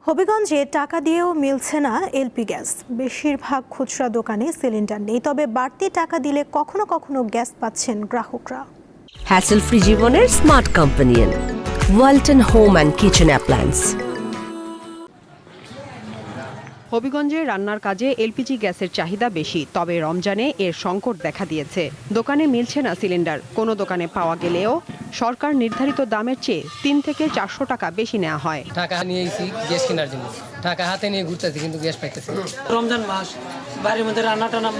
হবিগঞ্জে টাকা দিয়েও মিলছে না এলপি গ্যাস। বেশিরভাগ খুচরা দোকানে সিলিন্ডার নেই, তবে বাড়তি টাকা দিলে কখনো কখনো গ্যাস পাচ্ছেন গ্রাহকরা। হ্যাসেল ফ্রি জীবনের smart companion Walton home and kitchen appliance. হবিগঞ্জে রান্নার কাজে এলপিজি গ্যাসের চাহিদা বেশি, তবে রমজানে এর সংকট দেখা দিয়েছে। দোকানে মিলছে না সিলিন্ডার। কোনো দোকানে পাওয়া গেলেও সরকার নির্ধারিত দামের চেয়ে ৩ থেকে ৪০০ টাকা বেশি নেওয়া হয়। টাকা নিয়েছি গ্যাস কেনার জন্য, টাকা হাতে নিয়ে ঘুরতেছি কিন্তু গ্যাস পাইতেছি। রমজান মাস, বাড়ির মধ্যে রান্না টান্না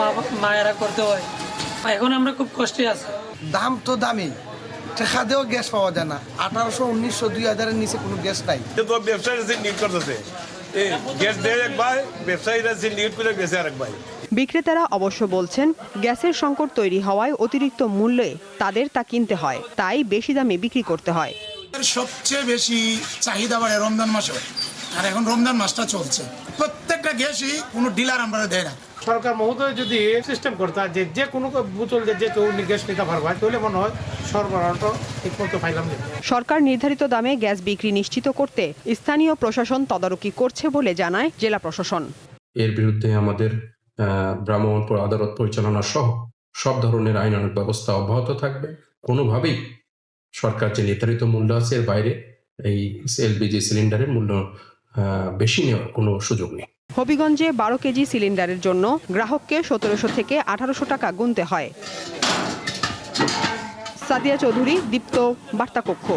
মায়েরা করতে হয়, এখন আমরা খুব কষ্টে আছি। দাম তো দামি, টাকা দিয়েও গ্যাস পাওয়া যায় না। 1800, 1900, 2000-এর নিচে কোনো গ্যাস নাই। কিন্তু ব্যবসায়ীরা যে নিয়োগ করতেছে, গ্যাস দেয় এক ভাই, ব্যবসায়ীরা যে নিয়োগ করে বেঁচে আরেক ভাই। বিক্রেতারা অবশ্য বলছেন, গ্যাসের সংকট তৈরি হওয়ায় অতিরিক্ত মূল্যে তাদের তা কিনতে হয়, তাই বেশি দামে বিক্রি করতে হয়। সবচেয়ে বেশি চাহিদা বাড়ে রমজান মাসে, আর এখন রমজান মাসটা চলছে। প্রত্যেকটা গ্যাসই কোনো ডিলার আমরা দেয় না। সরকার মহোদয় যদি সিস্টেম করতে যে কোনো বোতল যে কেউ গ্যাস নিতে পারবে, তাহলে মনে হয় সরবরাহটা ঠিক মতো পাইলাম না। সরকার নির্ধারিত দামে গ্যাস বিক্রি নিশ্চিত করতে স্থানীয় প্রশাসন তদারকি করছে বলে জানায় জেলা প্রশাসন। এর বিরুদ্ধে আমাদের ভ্রাম্যমাণ আদালত পরিচালনা সহ সব ধরনের আইনানুগ ব্যবস্থা অব্যাহত থাকবে। কোনোভাবেই সরকার যে নির্ধারিত মূল্য আছে এর বাইরে এই এলপিজি সিলিন্ডারের মূল্য বেশি নেওয়ার কোনো সুযোগ নেই। হবিগঞ্জে 12 কেজি সিলিন্ডারের জন্য গ্রাহককে 1700 থেকে 1800 টাকা গুনতে হয়। সাদিয়া চৌধুরী, দীপ্ত, বার্তা কক্ষ।